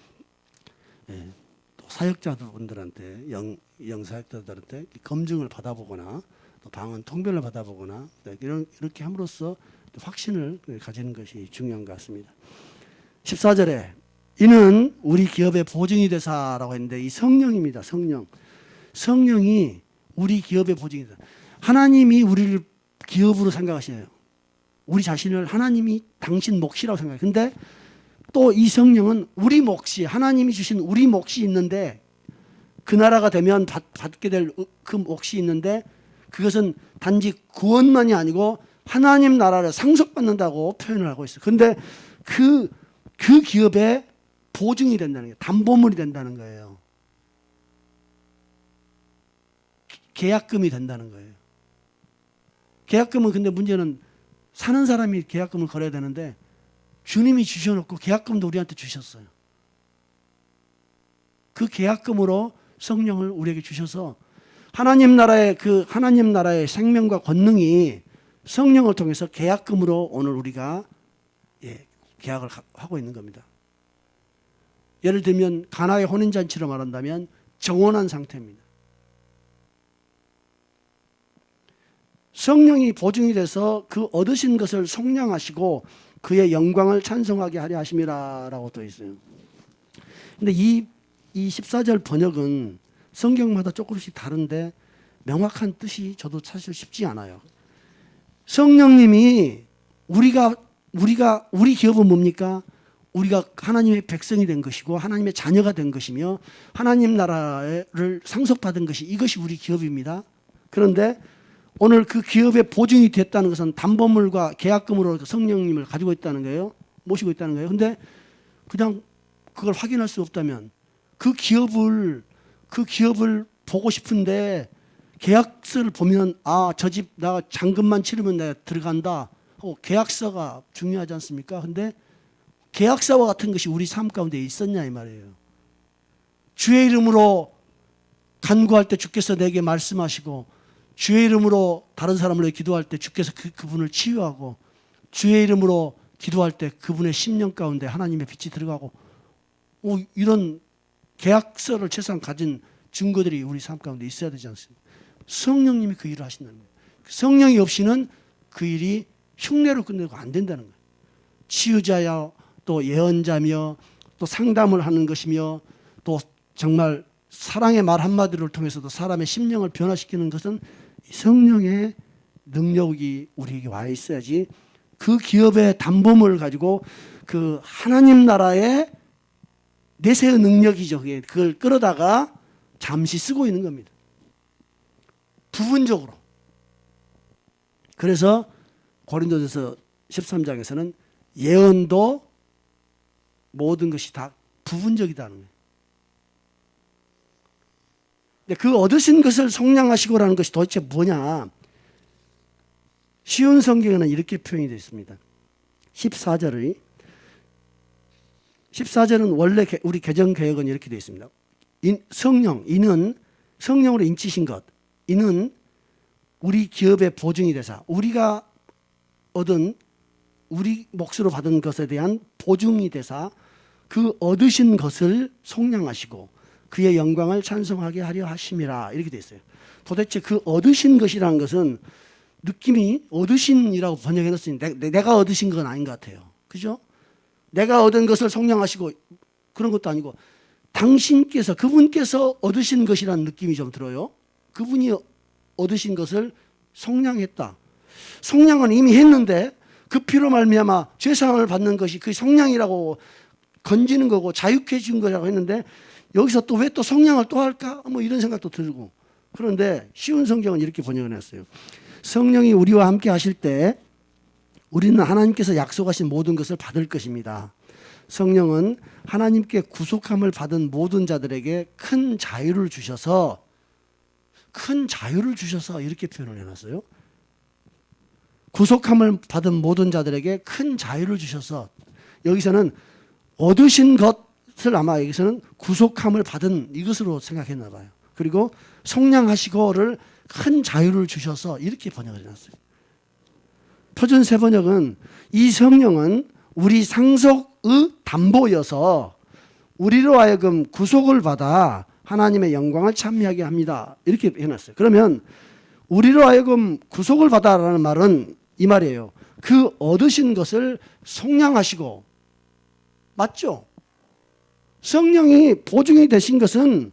Speaker 1: 또 사역자분들한테 영사역자들한테 검증을 받아보거나 또 방언 통변을 받아보거나 이렇게 함으로써 확신을 가지는 것이 중요한 것 같습니다. 14절에 이는 우리 기업의 보증이 되사라고 했는데 이 성령입니다. 성령이 우리 기업의 보증이다. 하나님이 우리를 기업으로 생각하시네요. 우리 자신을 하나님이 당신 몫이라고 생각해요. 근데 또 이 성령은 우리 몫이, 하나님이 주신 우리 몫이 있는데, 그 나라가 되면 받게 될 그 몫이 있는데, 그것은 단지 구원만이 아니고 하나님 나라를 상속받는다고 표현을 하고 있어요. 근데 그 기업의 보증이 된다는 거예요. 담보물이 된다는 거예요. 계약금이 된다는 거예요. 계약금은, 근데 문제는 사는 사람이 계약금을 걸어야 되는데 주님이 주셔놓고 계약금도 우리한테 주셨어요. 그 계약금으로 성령을 우리에게 주셔서 하나님 나라의 생명과 권능이 성령을 통해서 계약금으로 오늘 우리가 계약을 하고 있는 겁니다. 예를 들면 가나의 혼인잔치로 말한다면 정혼한 상태입니다. 성령이 보증이 돼서 그 얻으신 것을 속량하시고 그의 영광을 찬송하게 하려 하심이라라고 또 있어요. 근데 이 14절 번역은 성경마다 조금씩 다른데 명확한 뜻이 저도 사실 쉽지 않아요. 성령님이 우리 기업은 뭡니까? 우리가 하나님의 백성이 된 것이고 하나님의 자녀가 된 것이며 하나님 나라를 상속받은 것이, 이것이 우리 기업입니다. 그런데 오늘 그 기업의 보증이 됐다는 것은 담보물과 계약금으로 성령님을 가지고 있다는 거예요. 모시고 있다는 거예요. 근데 그냥 그걸 확인할 수 없다면 그 기업을 보고 싶은데 계약서를 보면 저 집 나 잔금만 치르면 내가 들어간다 하고 계약서가 중요하지 않습니까? 근데 계약서와 같은 것이 우리 삶 가운데 있었냐 이 말이에요. 주의 이름으로 간구할 때 주께서 내게 말씀하시고, 주의 이름으로 다른 사람을 위해 기도할 때 주께서 그분을 치유하고, 주의 이름으로 기도할 때 그분의 심령 가운데 하나님의 빛이 들어가고, 이런 계약서를 최소한 가진 증거들이 우리 삶 가운데 있어야 되지 않습니까? 성령님이 그 일을 하신다는 거예요. 성령이 없이는 그 일이 흉내로 끝내고 안 된다는 거예요. 치유자야 또 예언자며 또 상담을 하는 것이며 또 정말 사랑의 말 한마디를 통해서도 사람의 심령을 변화시키는 것은 성령의 능력이 우리에게 와 있어야지, 그 기업의 담보물을 가지고 그 하나님 나라의 내세의 능력이죠. 그걸 끌어다가 잠시 쓰고 있는 겁니다. 부분적으로. 그래서 고린도전서 13장에서는 예언도 모든 것이 다 부분적이다는 거예요. 그 얻으신 것을 속량하시고라는 것이 도대체 뭐냐? 쉬운 성경에는 이렇게 표현이 되어 있습니다. 14절은 원래 우리 개정개혁은 이렇게 되어 있습니다. 이는 성령으로 인치신 것, 이는 우리 기업의 보증이 되사, 우리가 얻은 우리 몫으로 받은 것에 대한 보증이 되사 그 얻으신 것을 속량하시고 그의 영광을 찬송하게 하려 하심이라, 이렇게 되어 있어요. 도대체 그 얻으신 것이라는 것은 느낌이 얻으신이라고 번역해놨으니 내가 얻으신 건 아닌 것 같아요. 그죠? 내가 얻은 것을 속량하시고 그런 것도 아니고 당신께서, 그분께서 얻으신 것이라는 느낌이 좀 들어요. 그분이 얻으신 것을 속량했다. 속량은 이미 했는데 그 피로 말미암아 죄사함을 받는 것이 그 속량이라고 건지는 거고 자유케 해준 거라고 했는데, 여기서 또 왜 또 속량을 또 할까? 이런 생각도 들고. 그런데 쉬운 성경은 이렇게 번역을 했어요. 성령이 우리와 함께 하실 때 우리는 하나님께서 약속하신 모든 것을 받을 것입니다. 성령은 하나님께 구속함을 받은 모든 자들에게 큰 자유를 주셔서 이렇게 표현을 해놨어요. 구속함을 받은 모든 자들에게 큰 자유를 주셔서, 여기서는 얻으신 것을 아마 여기서는 구속함을 받은 이것으로 생각했나 봐요. 그리고 속량하시고를 큰 자유를 주셔서 이렇게 번역을 해놨어요. 표준 새 번역은 이 성령은 우리 상속의 담보여서 우리로 하여금 구속을 받아 하나님의 영광을 찬미하게 합니다. 이렇게 해놨어요. 그러면 우리로 하여금 구속을 받아라는 말은 이 말이에요. 그 얻으신 것을 속량하시고, 맞죠? 성령이 보증이 되신 것은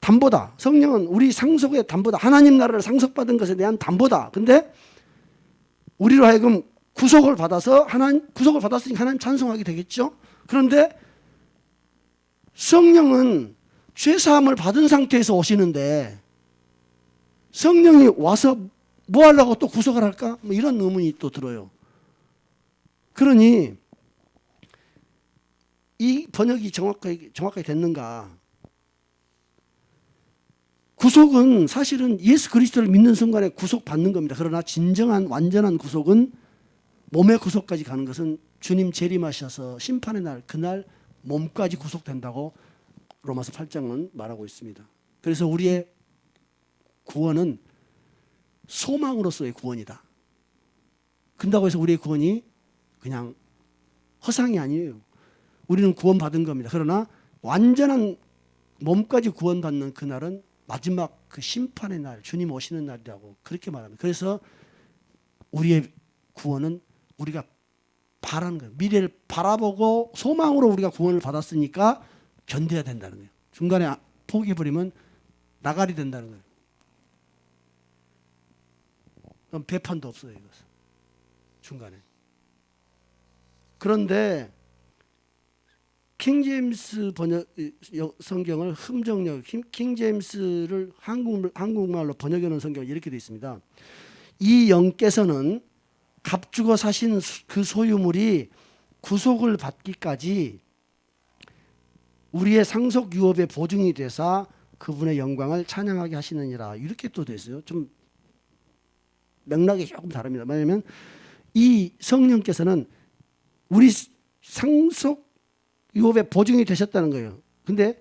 Speaker 1: 담보다. 성령은 우리 상속의 담보다. 하나님 나라를 상속받은 것에 대한 담보다. 근데 우리로 하여금 구속을 받아서 구속을 받았으니까 하나님 찬송하게 되겠죠. 그런데 성령은 죄 사함을 받은 상태에서 오시는데 성령이 와서 뭐 하려고 또 구속을 할까? 뭐 이런 의문이 또 들어요. 그러니 이 번역이 정확하게 됐는가? 구속은 사실은 예수 그리스도를 믿는 순간에 구속받는 겁니다. 그러나 진정한 완전한 구속은 몸의 구속까지 가는 것은 주님 재림하셔서 심판의 날, 그날 몸까지 구속된다고 로마서 8장은 말하고 있습니다. 그래서 우리의 구원은 소망으로서의 구원이다. 그런다고 해서 우리의 구원이 그냥 허상이 아니에요. 우리는 구원받은 겁니다. 그러나 완전한 몸까지 구원받는 그날은 마지막 그 심판의 날, 주님 오시는 날이라고 그렇게 말합니다. 그래서 우리의 구원은 우리가 바라는 거예요. 미래를 바라보고 소망으로 우리가 구원을 받았으니까 견뎌야 된다는 거예요. 중간에 포기해버리면 나가리 된다는 거예요. 그럼 배판도 없어요. 이것은. 중간에. 그런데 킹제임스 번역 성경을 킹제임스를 한국말로 번역해 놓은 성경은 이렇게 되어 있습니다. 이 영께서는 값주고 사신 그 소유물이 구속을 받기까지 우리의 상속 유업의 보증이 되사 그분의 영광을 찬양하게 하시느니라. 이렇게 또 됐어요. 좀 맥락이 조금 다릅니다. 왜냐하면 이 성령께서는 우리 상속 유업의 보증이 되셨다는 거예요. 근데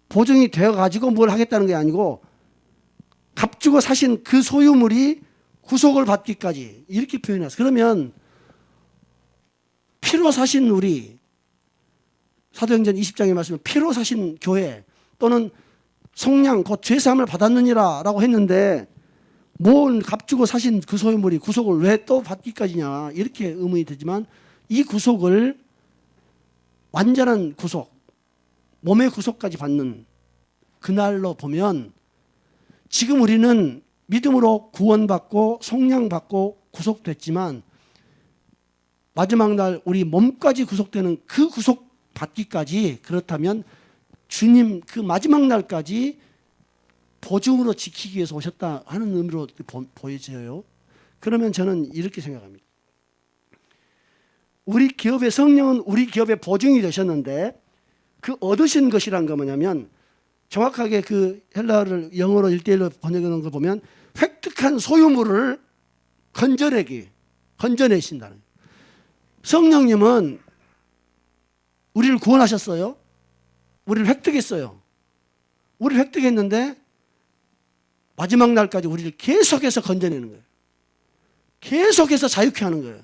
Speaker 1: 보증이 되어가지고 뭘 하겠다는 게 아니고 값주고 사신 그 소유물이 구속을 받기까지 이렇게 표현했어요. 그러면 피로 사신 우리 사도행전 20장에 말씀은 피로 사신 교회 또는 속량 곧 죄사함을 받았느니라 라고 했는데 뭘 값주고 사신 그 소유물이 구속을 왜 또 받기까지냐 이렇게 의문이 되지만 이 구속을 완전한 구속, 몸의 구속까지 받는 그날로 보면 지금 우리는 믿음으로 구원받고 속량받고 구속됐지만 마지막 날 우리 몸까지 구속되는 그 구속 받기까지 그렇다면 주님 그 마지막 날까지 보증으로 지키기 위해서 오셨다 하는 의미로 보여져요. 그러면 저는 이렇게 생각합니다. 우리 기업의 성령은 우리 기업의 보증이 되셨는데 그 얻으신 것이란 거 뭐냐면 정확하게 그 헬라어를 영어로 1:1로 번역해 놓은 거 보면 획득한 소유물을 건져내신다는 거예요. 성령님은 우리를 구원하셨어요. 우리를 획득했어요. 우리를 획득했는데 마지막 날까지 우리를 계속해서 건져내는 거예요. 계속해서 자유케 하는 거예요.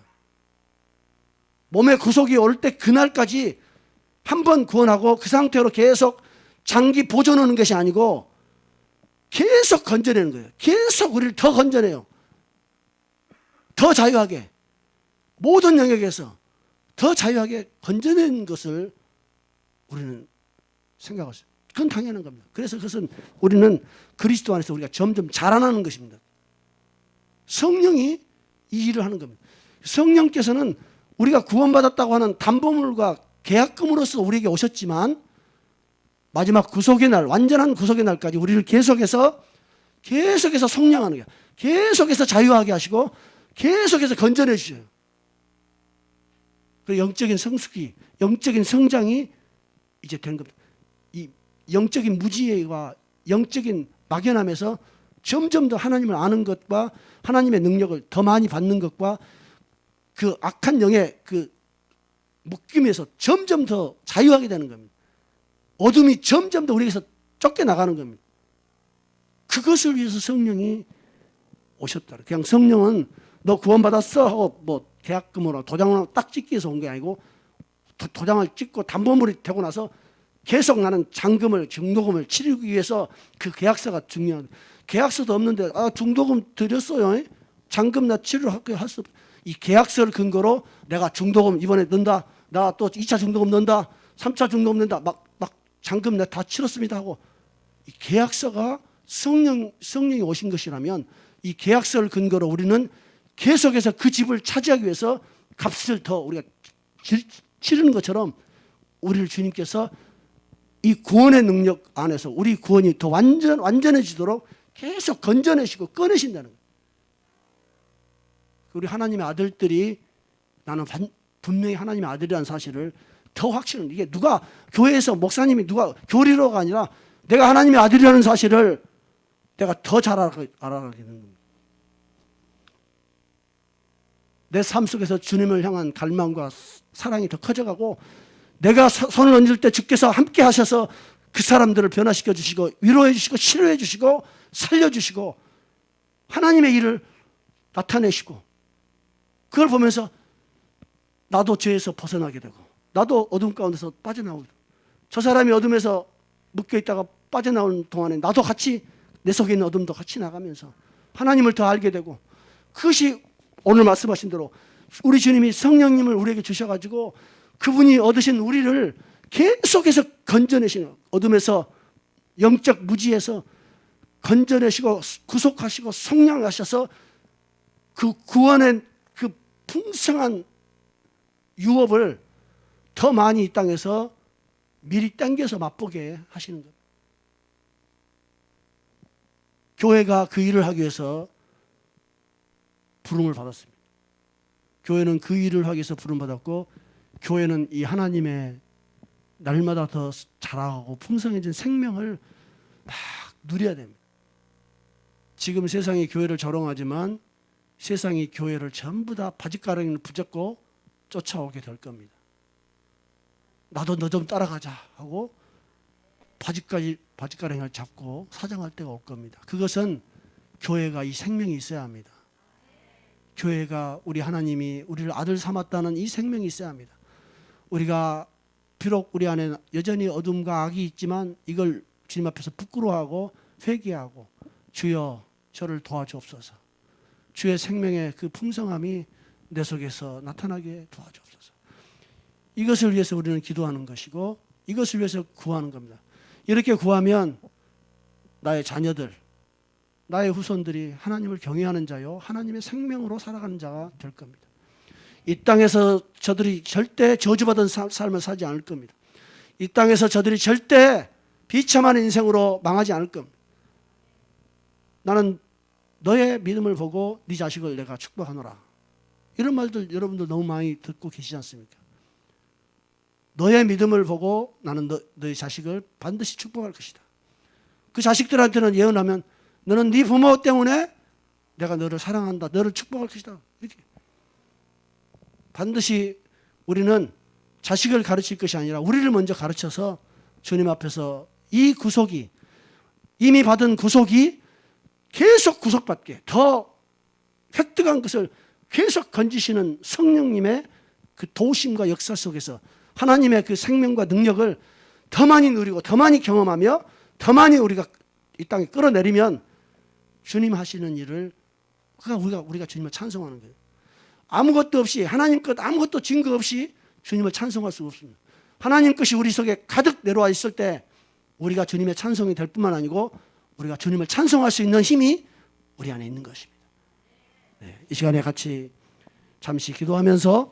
Speaker 1: 몸의 구속이 올 때 그날까지 한 번 구원하고 그 상태로 계속 장기 보존하는 것이 아니고 계속 건져내는 거예요. 계속 우리를 더 건져내요. 더 자유하게 모든 영역에서 더 자유하게 건져내는 것을 우리는 생각할 수 있어요. 그건 당연한 겁니다. 그래서 그것은 우리는 그리스도 안에서 우리가 점점 자라나는 것입니다. 성령이 이 일을 하는 겁니다. 성령께서는 우리가 구원받았다고 하는 담보물과 계약금으로서 우리에게 오셨지만 마지막 구속의 날, 완전한 구속의 날까지 우리를 계속해서 속량하는 거예요. 계속해서 자유하게 하시고 계속해서 건져내 주셔요. 그 영적인 성숙이, 영적인 성장이 이제 된 겁니다. 이 영적인 무지와 영적인 막연함에서 점점 더 하나님을 아는 것과 하나님의 능력을 더 많이 받는 것과 그 악한 영의 그 묶임에서 점점 더 자유하게 되는 겁니다. 어둠이 점점 더 우리에게서 쫓겨나가는 겁니다. 그것을 위해서 성령이 오셨다. 그냥 성령은 너 구원받았어 하고 뭐 계약금으로 도장을 딱 찍기 위해서 온 게 아니고 도장을 찍고 담보물이 되고 나서 계속 나는 잔금을 중도금을 치르기 위해서 그 계약서가 중요한 계약서도 없는데 중도금 드렸어요. 잔금 나 치료할게 할 수 이 계약서를 근거로 내가 중도금 이번에 넣는다. 나 또 2차 중도금 넣는다. 3차 중도금 넣는다. 막 잔금 내가 다 치렀습니다 하고 이 이 계약서가 성령이 오신 것이라면 이 계약서를 근거로 우리는 계속해서 그 집을 차지하기 위해서 값을 더 우리가 치르는 것처럼 우리를 주님께서 이 구원의 능력 안에서 우리 구원이 더 완전해지도록 계속 건져내시고 꺼내신다는 거예요. 우리 하나님의 아들들이 나는 분명히 하나님의 아들이라는 사실을 더 확신을, 이게 누가 교회에서 목사님이 누가 교리로가 아니라 내가 하나님의 아들이라는 사실을 내가 더 잘 알아가게 되는 겁니다. 내 삶 속에서 주님을 향한 갈망과 사랑이 더 커져가고 내가 손을 얹을 때 주께서 함께 하셔서 그 사람들을 변화시켜 주시고 위로해 주시고 치료해 주시고 살려주시고 하나님의 일을 나타내시고 그걸 보면서 나도 죄에서 벗어나게 되고 나도 어둠 가운데서 빠져나오고 저 사람이 어둠에서 묶여있다가 빠져나오는 동안에 나도 같이 내 속에 있는 어둠도 같이 나가면서 하나님을 더 알게 되고 그것이 오늘 말씀하신 대로 우리 주님이 성령님을 우리에게 주셔가지고 그분이 얻으신 우리를 계속해서 건져내시는 어둠에서 영적 무지에서 건져내시고 구속하시고 속량하셔서 그 구원의 그 풍성한 유업을 더 많이 이 땅에서 미리 당겨서 맛보게 하시는 겁니다. 교회가 그 일을 하기 위해서 부름을 받았습니다. 교회는 그 일을 하기 위해서 부름받았고 교회는 이 하나님의 날마다 더 자라고 풍성해진 생명을 막 누려야 됩니다. 지금 세상이 교회를 조롱하지만 세상이 교회를 전부 다 바짓가랑이를 붙잡고 쫓아오게 될 겁니다. 나도 너 좀 따라가자 하고 바짓가랑이를 잡고 사정할 때가 올 겁니다. 그것은 교회가 이 생명이 있어야 합니다. 교회가 우리 하나님이 우리를 아들 삼았다는 이 생명이 있어야 합니다. 우리가 비록 우리 안에 여전히 어둠과 악이 있지만 이걸 주님 앞에서 부끄러워하고 회개하고 주여 저를 도와주옵소서. 주의 생명의 그 풍성함이 내 속에서 나타나게 도와주옵소서. 이것을 위해서 우리는 기도하는 것이고 이것을 위해서 구하는 겁니다. 이렇게 구하면 나의 자녀들, 나의 후손들이 하나님을 경외하는 자요 하나님의 생명으로 살아가는 자가 될 겁니다. 이 땅에서 저들이 절대 저주받은 삶을 살지 않을 겁니다. 이 땅에서 저들이 절대 비참한 인생으로 망하지 않을 겁니다. 나는 너의 믿음을 보고 네 자식을 내가 축복하노라. 이런 말들 여러분들 너무 많이 듣고 계시지 않습니까? 너의 믿음을 보고 나는 너의 자식을 반드시 축복할 것이다. 그 자식들한테는 예언하면 너는 네 부모 때문에 내가 너를 사랑한다. 너를 축복할 것이다. 이렇게. 반드시 우리는 자식을 가르칠 것이 아니라 우리를 먼저 가르쳐서 주님 앞에서 이 구속이 이미 받은 구속이 계속 구속받게 더 획득한 것을 계속 건지시는 성령님의 그 도우심과 역사 속에서 하나님의 그 생명과 능력을 더 많이 누리고 더 많이 경험하며 더 많이 우리가 이 땅에 끌어내리면 주님 하시는 일을 우리가 주님을 찬송하는 거예요. 아무것도 없이 하나님 것 아무것도 증거 없이 주님을 찬송할 수가 없습니다. 하나님 것이 우리 속에 가득 내려와 있을 때 우리가 주님의 찬송이 될 뿐만 아니고 우리가 주님을 찬송할 수 있는 힘이 우리 안에 있는 것입니다. 네, 이 시간에 같이 잠시 기도하면서